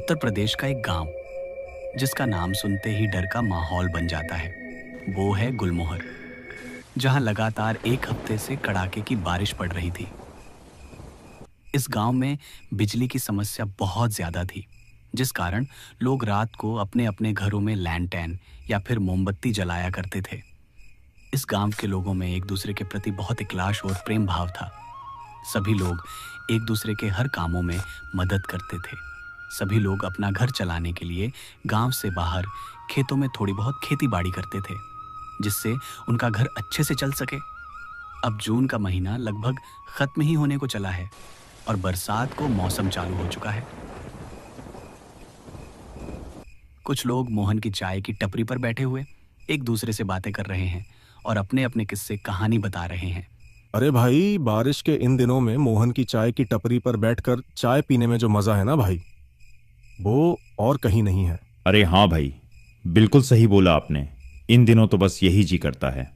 उत्तर प्रदेश का एक गांव जिसका नाम सुनते ही डर का माहौल बन जाता है, वो है गुलमोहर, जहां लगातार एक हफ्ते से कड़ाके की बारिश पड़ रही थी। इस गांव में बिजली की समस्या बहुत ज्यादा थी, जिस कारण लोग रात को अपने अपने घरों में लैंटर्न या फिर मोमबत्ती जलाया करते थे। इस गांव के लोगों में एक दूसरे के प्रति बहुत इखलास और प्रेम भाव था। सभी लोग एक दूसरे के हर कामों में मदद करते थे। सभी लोग अपना घर चलाने के लिए गांव से बाहर खेतों में थोड़ी बहुत खेती बाड़ी करते थे, जिससे उनका घर अच्छे से चल सके। अब जून का महीना लगभग खत्म ही होने को चला है और बरसात को मौसम चालू हो चुका है। कुछ लोग मोहन की चाय की टपरी पर बैठे हुए एक दूसरे से बातें कर रहे हैं और अपने अपने किस्से कहानी बता रहे हैं। अरे भाई, बारिश के इन दिनों में मोहन की चाय की टपरी पर बैठकर चाय पीने में जो मजा है ना भाई, वो और कहीं नहीं है। अरे हाँ भाई, बिल्कुल सही बोला आपने। इन दिनों तो बस यही जी करता है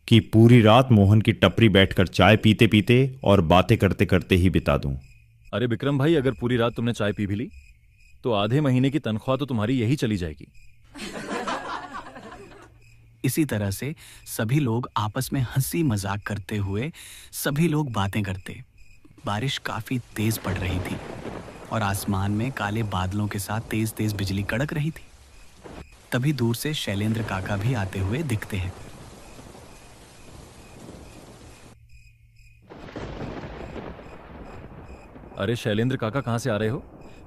कि पूरी रात मोहन की टपरी बैठकर चाय पीते पीते और बातें करते करते ही बिता दूं। अरे विक्रम भाई, अगर पूरी रात तुमने चाय पी भी ली तो आधे महीने की तनख्वाह तो तुम्हारी यही चली जाएगी। इसी तरह से सभी लोग आपस में हंसी मजाक करते हुए सभी लोग बातें करते। बारिश काफी तेज पड़ रही थी और आसमान में काले बादलों के साथ तेज तेज बिजली कड़क रही थी। तभी दूर से शैलेंद्र काका भी आते हुए दिखते हैं। अरे शैलेंद्र काका, कहाँ से आ रहे हो?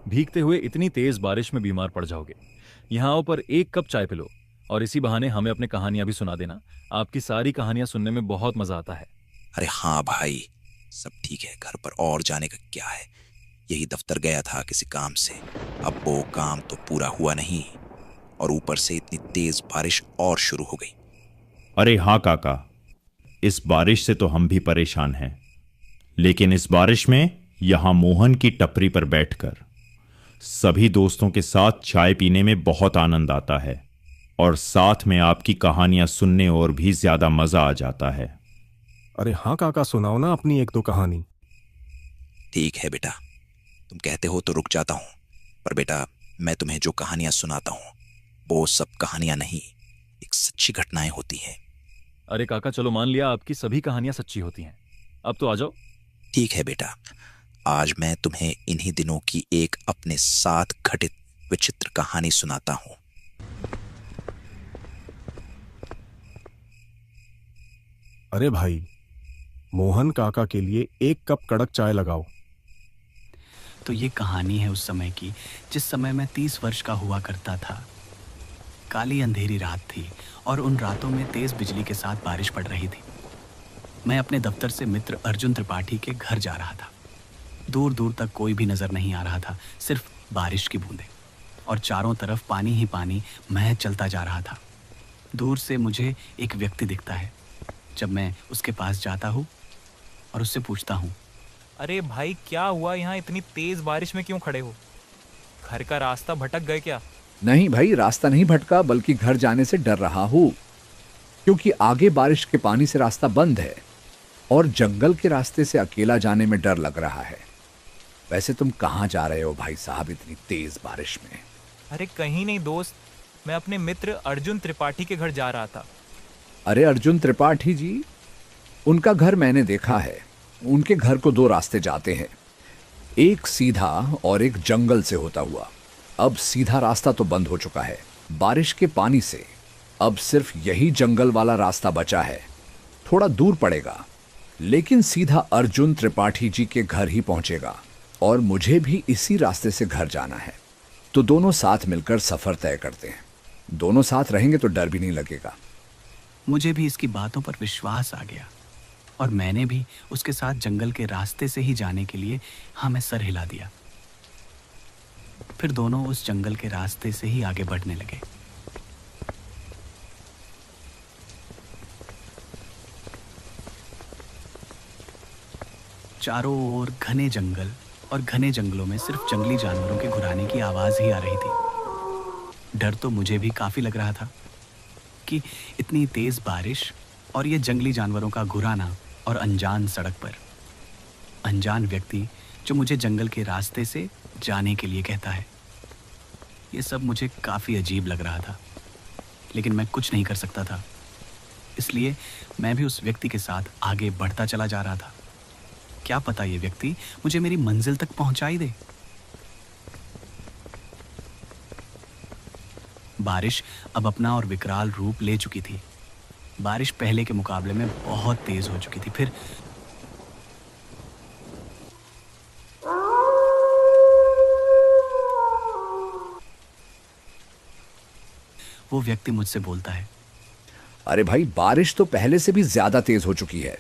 भीगते हुए इतनी तेज बारिश में बीमार पड़ जाओगे। यहाँ आओ, पर एक कप चाय पिलो और इसी बहाने हमें अपनी कहानियां भी सुना देना। आपकी सारी कहानियां सुनने में बहुत मजा आता है। अरे हाँ भाई, सब ठीक है। घर पर और जाने का क्या है, यही दफ्तर गया था किसी काम से। अब वो काम तो पूरा हुआ नहीं और ऊपर से इतनी तेज बारिश और शुरू हो गई। अरे हाँ काका, इस बारिश से तो हम भी परेशान हैं, लेकिन इस बारिश में यहां मोहन की टपरी पर बैठकर सभी दोस्तों के साथ चाय पीने में बहुत आनंद आता है और साथ में आपकी कहानियां सुनने और भी ज्यादा मजा आ जाता है। अरे हाँ काका, सुनाओ ना अपनी एक दो कहानी। ठीक है बेटा, तुम कहते हो तो रुक जाता हूँ, पर बेटा मैं तुम्हें जो कहानियां सुनाता हूँ वो सब कहानियां नहीं, एक सच्ची घटनाएं होती हैं। अरे काका, चलो मान लिया आपकी सभी कहानियां सच्ची होती हैं, अब तो आ जाओ। ठीक है बेटा, आज मैं तुम्हें इन्हीं दिनों की एक अपने साथ घटित विचित्र कहानी सुनाता हूँ। अरे भाई, मोहन काका के लिए एक कप कड़क चाय लगाओ। तो ये कहानी है उस समय की जिस समय मैं 30 वर्ष का हुआ करता था। काली अंधेरी रात थी और उन रातों में तेज बिजली के साथ बारिश पड़ रही थी। मैं अपने दफ्तर से मित्र अर्जुन त्रिपाठी के घर जा रहा था। दूर दूर तक कोई भी नजर नहीं आ रहा था, सिर्फ बारिश की बूंदें और चारों तरफ पानी ही पानी महज चलता जा रहा था। दूर से मुझे एक व्यक्ति दिखता है। जब मैं उसके पास जाता हूँ और उससे पूछता हूँ, अरे भाई, क्या हुआ? यहाँ इतनी तेज बारिश में क्यों खड़े हो? घर का रास्ता भटक गए क्या? नहीं भाई, रास्ता नहीं भटका, बल्कि घर जाने से डर रहा हूँ, क्योंकि आगे बारिश के पानी से रास्ता बंद है और जंगल के रास्ते से अकेला जाने में डर लग रहा है। वैसे तुम कहाँ जा रहे हो भाई साहब इतनी तेज बारिश में? अरे कहीं नहीं दोस्त, मैं अपने मित्र अर्जुन त्रिपाठी के घर जा रहा था। अरे अर्जुन त्रिपाठी जी, उनका घर मैंने देखा है। उनके घर को 2 रास्ते जाते हैं, एक सीधा और एक जंगल से होता हुआ। अब सीधा रास्ता तो बंद हो चुका है बारिश के पानी से। अब सिर्फ यही जंगल वाला रास्ता बचा है, थोड़ा दूर पड़ेगा, लेकिन सीधा अर्जुन त्रिपाठी जी के घर ही पहुंचेगा और मुझे भी इसी रास्ते से घर जाना है। तो दोनों साथ मिलकर सफर तय करते हैं। दोनों साथ रहेंगे तो डर भी नहीं लगेगा। मुझे भी इसकी बातों पर विश्वास आ गया और मैंने भी उसके साथ जंगल के रास्ते से ही जाने के लिए हाँ में सर हिला दिया। फिर दोनों उस जंगल के रास्ते से ही आगे बढ़ने लगे। चारों ओर घने जंगल और घने जंगलों में सिर्फ जंगली जानवरों के घुराने की आवाज ही आ रही थी। डर तो मुझे भी काफी लग रहा था कि इतनी तेज बारिश और ये जंगली जानवरों का घुराना और अनजान सड़क पर अनजान व्यक्ति जो मुझे जंगल के रास्ते से जाने के लिए कहता है। ये सब मुझे काफ़ी अजीब लग रहा था, लेकिन मैं कुछ नहीं कर सकता था। इसलिए मैं भी उस व्यक्ति के साथ आगे बढ़ता चला जा रहा था। क्या पता ये व्यक्ति मुझे मेरी मंजिल तक पहुंचा ही दे। बारिश अब अपना और विकराल रूप ले चुकी थी। बारिश पहले के मुकाबले में बहुत तेज हो चुकी थी। फिर वो व्यक्ति मुझसे बोलता है, अरे भाई, बारिश तो पहले से भी ज्यादा तेज हो चुकी है।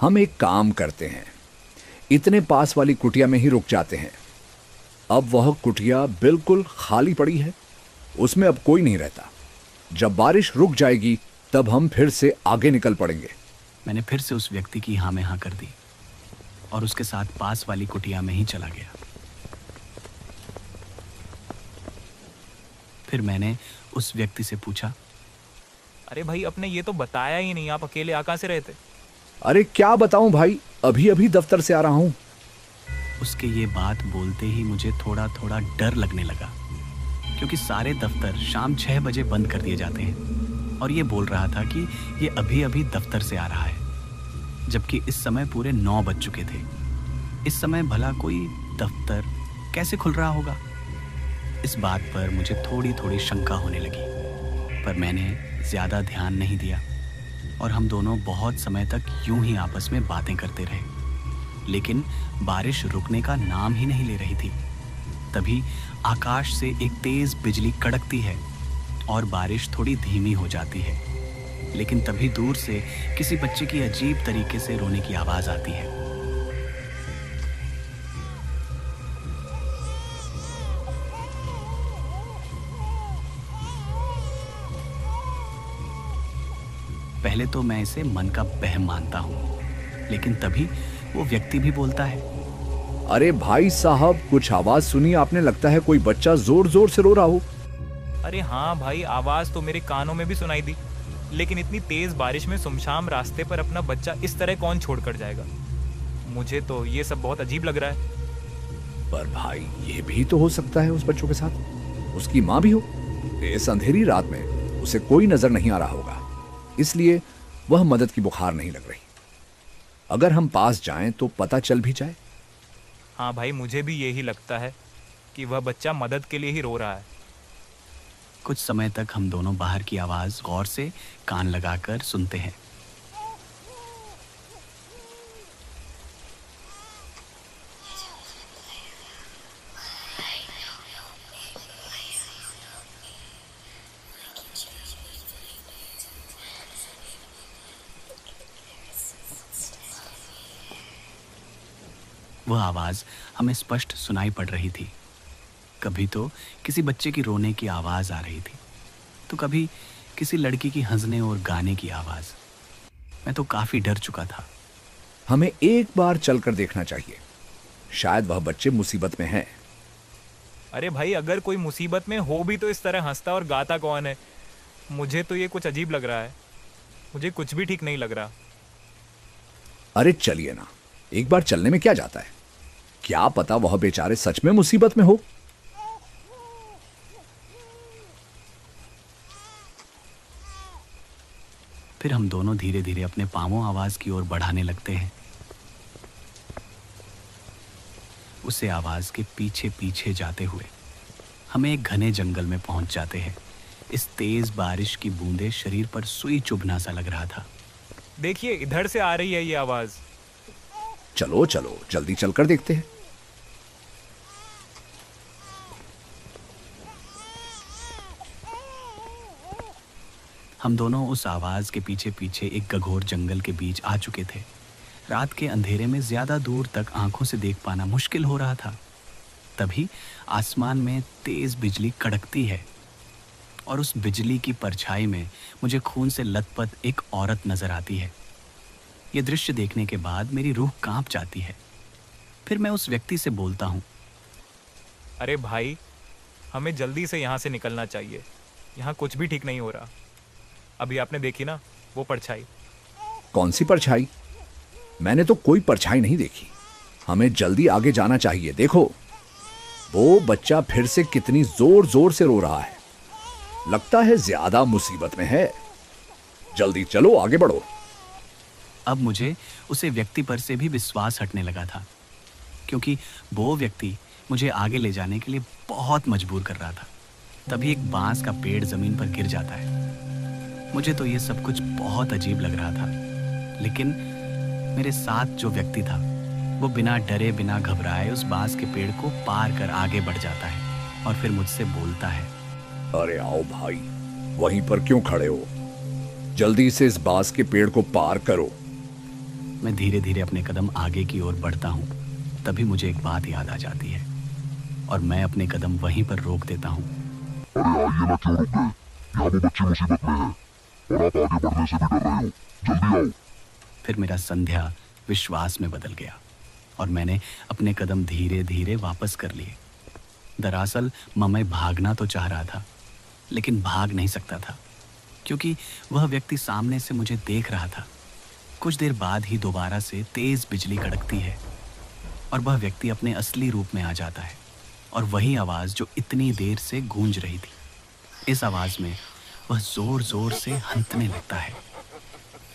हम एक काम करते हैं, इतने पास वाली कुटिया में ही रुक जाते हैं। अब वह कुटिया बिल्कुल खाली पड़ी है, उसमें अब कोई नहीं रहता। जब बारिश रुक जाएगी तब हम फिर से आगे निकल पड़ेंगे। मैंने फिर से उस व्यक्ति की हाँ में हाँ कर दी और उसके साथ पास वाली कुटिया में ही चला गया। फिर मैंने उस व्यक्ति से पूछा, अरे भाई, आपने ये तो बताया ही नहीं, आप अकेले आ कहाँ से रहे थे? अरे क्या बताऊं भाई, अभी अभी दफ्तर से आ रहा हूं। उसके ये बात बोलते ही मुझे थोड़ा थोड़ा डर लगने लगा, क्योंकि सारे दफ्तर शाम 6 बजे बंद कर दिए जाते हैं और ये बोल रहा था कि ये अभी अभी दफ्तर से आ रहा है, जबकि इस समय पूरे 9 बज चुके थे। इस समय भला कोई दफ्तर कैसे खुल रहा होगा? इस बात पर मुझे थोड़ी थोड़ी शंका होने लगी, पर मैंने ज़्यादा ध्यान नहीं दिया और हम दोनों बहुत समय तक यूं ही आपस में बातें करते रहे। लेकिन बारिश रुकने का नाम ही नहीं ले रही थी। तभी आकाश से एक तेज बिजली कड़कती है और बारिश थोड़ी धीमी हो जाती है, लेकिन तभी दूर से किसी बच्चे की अजीब तरीके से रोने की आवाज आती है। पहले तो मैं इसे मन का वहम मानता हूँ, लेकिन तभी वो व्यक्ति भी बोलता है, अरे भाई साहब, कुछ आवाज सुनी आपने? लगता है कोई बच्चा जोर जोर से रो रहा हो। अरे हाँ भाई, आवाज तो मेरे कानों में भी सुनाई दी, लेकिन इतनी तेज बारिश में सुमशाम रास्ते पर अपना बच्चा इस तरह कौन छोड़कर जाएगा? मुझे तो ये सब बहुत अजीब लग रहा है। पर भाई, ये भी तो हो सकता है उस बच्चों के साथ उसकी माँ भी हो। इस अंधेरी रात में उसे कोई नजर नहीं आ रहा होगा, इसलिए वह मदद की बुखार नहीं लग रही। अगर हम पास जाएं तो पता चल भी जाए। हाँ भाई, मुझे भी यही लगता है कि वह बच्चा मदद के लिए ही रो रहा है। कुछ समय तक हम दोनों बाहर की आवाज गौर से कान लगाकर सुनते हैं। वह आवाज हमें स्पष्ट सुनाई पड़ रही थी। कभी तो किसी बच्चे की रोने की आवाज आ रही थी, तो कभी किसी लड़की की हंसने और गाने की आवाज। मैं तो काफी डर चुका था। हमें एक बार चलकर देखना चाहिए, शायद वह बच्चे मुसीबत में हैं। अरे भाई, अगर कोई मुसीबत में हो भी तो इस तरह हंसता और गाता कौन है? मुझे तो ये कुछ अजीब लग रहा है। मुझे कुछ भी ठीक नहीं लग रहा। अरे चलिए ना, एक बार चलने में क्या जाता है? क्या पता वह बेचारे सच में मुसीबत में हो। फिर हम दोनों धीरे धीरे अपने पांवों आवाज की ओर बढ़ाने लगते हैं। उसे आवाज के पीछे पीछे जाते हुए हमें एक घने जंगल में पहुंच जाते हैं। इस तेज बारिश की बूंदें शरीर पर सुई चुभना सा लग रहा था। देखिए, इधर से आ रही है ये आवाज। चलो चलो, जल्दी चलकर देखते हैं। हम दोनों उस आवाज के पीछे पीछे एक गघोर जंगल के बीच आ चुके थे। रात के अंधेरे में ज्यादा दूर तक आंखों से देख पाना मुश्किल हो रहा था। तभी आसमान में तेज बिजली कड़कती है और उस बिजली की परछाई में मुझे खून से लथपथ एक औरत नजर आती है। यह दृश्य देखने के बाद मेरी रूह कांप जाती है। फिर मैं उस व्यक्ति से बोलता हूँ, अरे भाई, हमें जल्दी से यहाँ से निकलना चाहिए। यहाँ कुछ भी ठीक नहीं हो रहा। अभी आपने देखी ना वो परछाई? कौन सी परछाई? मैंने तो कोई परछाई नहीं देखी। हमें जल्दी आगे जाना चाहिए। देखो। वो बच्चा फिर से कितनी जोर जोर से रो रहा है। लगता है ज्यादा मुसीबत में है। जल्दी चलो, आगे बढ़ो। अब मुझे उसे व्यक्ति पर से भी विश्वास हटने लगा था, क्योंकि वो व्यक्ति मुझे आगे ले जाने के लिए बहुत मजबूर कर रहा था। तभी एक बांस का पेड़ जमीन पर गिर जाता है। मुझे तो ये सब कुछ बहुत अजीब लग रहा था, लेकिन मेरे साथ जो व्यक्ति था वो बिना डरे बिना घबराए उस बांस के पेड़ को पार कर आगे बढ़ जाता है और फिर मुझसे बोलता है, अरे आओ भाई, वहीं पर क्यों खड़े हो? जल्दी से इस बांस के पेड़ को पार करो। मैं धीरे धीरे अपने कदम आगे की ओर बढ़ता हूँ। तभी मुझे एक बात याद आ जाती है और मैं अपने कदम वहीं पर रोक देता हूँ। अरे आइए ना, क्यों रुक गए? यहाँ वो बच्ची मुसीबत में है और आप आगे बढ़ने से भी डर रहे हो। जल्दी आओ। फिर मेरा संध्या विश्वास में बदल गया और मैंने अपने कदम धीरे धीरे वापस कर लिए। दरअसल मैं भागना तो चाह रहा था, लेकिन भाग नहीं सकता था, क्योंकि वह व्यक्ति सामने से मुझे देख रहा था। कुछ देर बाद ही दोबारा से तेज बिजली कड़कती है और वह व्यक्ति अपने असली रूप में आ जाता है और वही आवाज़ जो इतनी देर से गूंज रही थी। इस आवाज़ में वह जोर जोर से हंसने लगता है।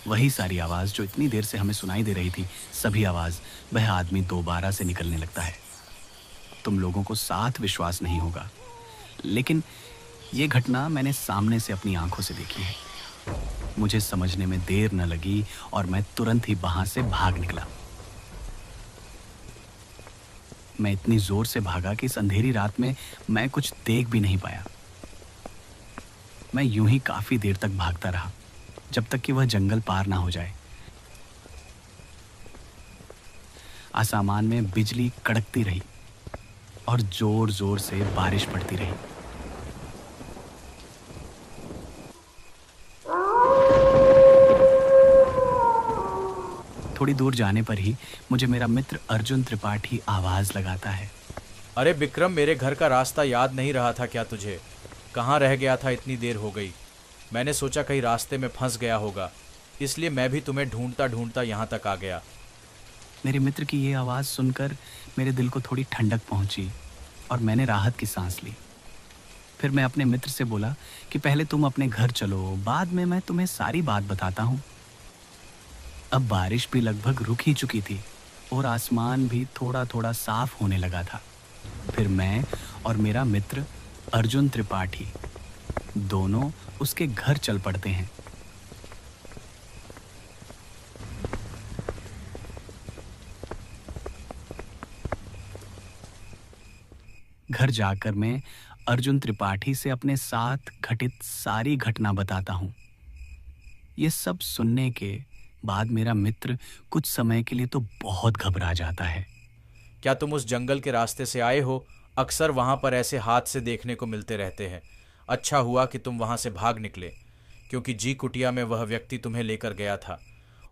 वही सारी आवाज़ जो इतनी देर से हमें सुनाई दे रही थी, सभी आवाज़ वह आदमी दोबारा से निकलने लगता है। तुम लोगों को साथ विश्वास नहीं होगा, लेकिन ये घटना मैंने सामने से अपनी आंखों से देखी है। मुझे समझने में देर न लगी और मैं तुरंत ही वहां से भाग निकला। मैं इतनी जोर से भागा कि इस अंधेरी रात में मैं कुछ देख भी नहीं पाया। मैं यूं ही काफी देर तक भागता रहा, जब तक कि वह जंगल पार ना हो जाए। आसमान में बिजली कड़कती रही और जोर जोर से बारिश पड़ती रही। थोड़ी दूर जाने पर ही मुझे मेरा मित्र अर्जुन त्रिपाठी आवाज लगाता है, अरे विक्रम, मेरे घर का रास्ता याद नहीं रहा था क्या तुझे? कहाँ रह गया था? इतनी देर हो गई। मैंने सोचा कहीं रास्ते में फंस गया होगा, इसलिए मैं भी तुम्हें ढूंढता ढूंढता यहाँ तक आ गया। मेरे मित्र की ये आवाज़ सुनकर मेरे दिल को थोड़ी ठंडक पहुंची और मैंने राहत की सांस ली। फिर मैं अपने मित्र से बोला कि पहले तुम अपने घर चलो, बाद में मैं तुम्हें सारी बात बताता हूँ। अब बारिश भी लगभग रुक ही चुकी थी और आसमान भी थोड़ा थोड़ा साफ होने लगा था। फिर मैं और मेरा मित्र अर्जुन त्रिपाठी दोनों उसके घर चल पड़ते हैं। घर जाकर मैं अर्जुन त्रिपाठी से अपने साथ घटित सारी घटना बताता हूँ। ये सब सुनने के बाद मेरा मित्र कुछ समय के लिए तो बहुत घबरा जाता है। क्या तुम उस जंगल के रास्ते से आए हो? अक्सर वहाँ पर ऐसे हादसे देखने को मिलते रहते हैं। अच्छा हुआ कि तुम वहाँ से भाग निकले, क्योंकि जी कुटिया में वह व्यक्ति तुम्हें लेकर गया था।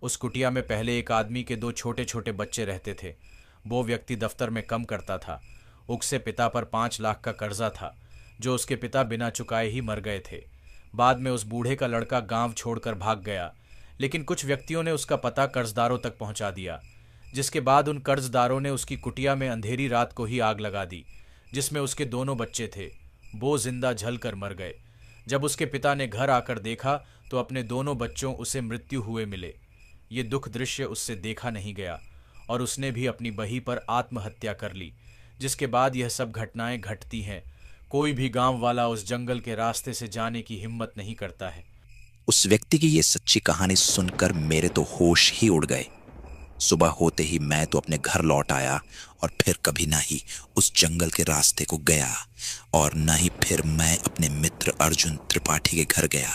उस कुटिया में पहले एक आदमी के 2 छोटे छोटे बच्चे रहते थे। वो व्यक्ति दफ्तर में काम करता था। उसके पिता पर 5 लाख का कर्जा था, जो उसके पिता बिना चुकाए ही मर गए थे। बाद में उस बूढ़े का लड़का गांव छोड़कर भाग गया, लेकिन कुछ व्यक्तियों ने उसका पता कर्जदारों तक पहुंचा दिया, जिसके बाद उन कर्जदारों ने उसकी कुटिया में अंधेरी रात को ही आग लगा दी, जिसमें उसके दोनों बच्चे थे। वो जिंदा जल कर मर गए। जब उसके पिता ने घर आकर देखा तो अपने दोनों बच्चों उसे मृत्यु हुए मिले। ये दुख दृश्य उससे देखा नहीं गया और उसने भी अपनी बही पर आत्महत्या कर ली, जिसके बाद यह सब घटनाएं घटती हैं। कोई भी गांव वाला उस जंगल के रास्ते से जाने की हिम्मत नहीं करता है। उस व्यक्ति की ये सच्ची कहानी सुनकर मेरे तो होश ही उड़ गए। सुबह होते ही मैं तो अपने घर लौट आया और फिर कभी ना ही उस जंगल के रास्ते को गया और ना ही फिर मैं अपने मित्र अर्जुन त्रिपाठी के घर गया।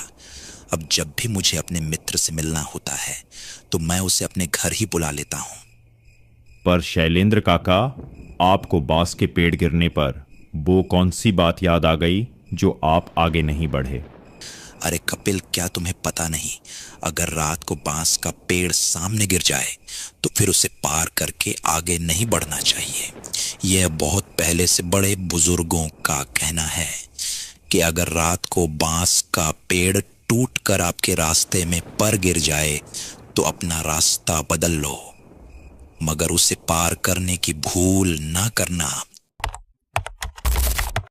अब जब भी मुझे अपने मित्र से मिलना होता है तो मैं उसे अपने घर ही बुला लेता हूँ। पर शैलेंद्र काका, आपको बांस के पेड़ गिरने पर वो कौन सी बात याद आ गई जो आप आगे नहीं बढ़े? अरे कपिल, क्या तुम्हें पता नहीं, अगर रात को बांस का पेड़ सामने गिर जाए तो फिर उसे पार करके आगे नहीं बढ़ना चाहिए। यह बहुत पहले से बड़े बुजुर्गों का कहना है कि अगर रात को बांस का पेड़ टूट कर आपके रास्ते में पर गिर जाए तो अपना रास्ता बदल लो, मगर उसे पार करने की भूल ना करना।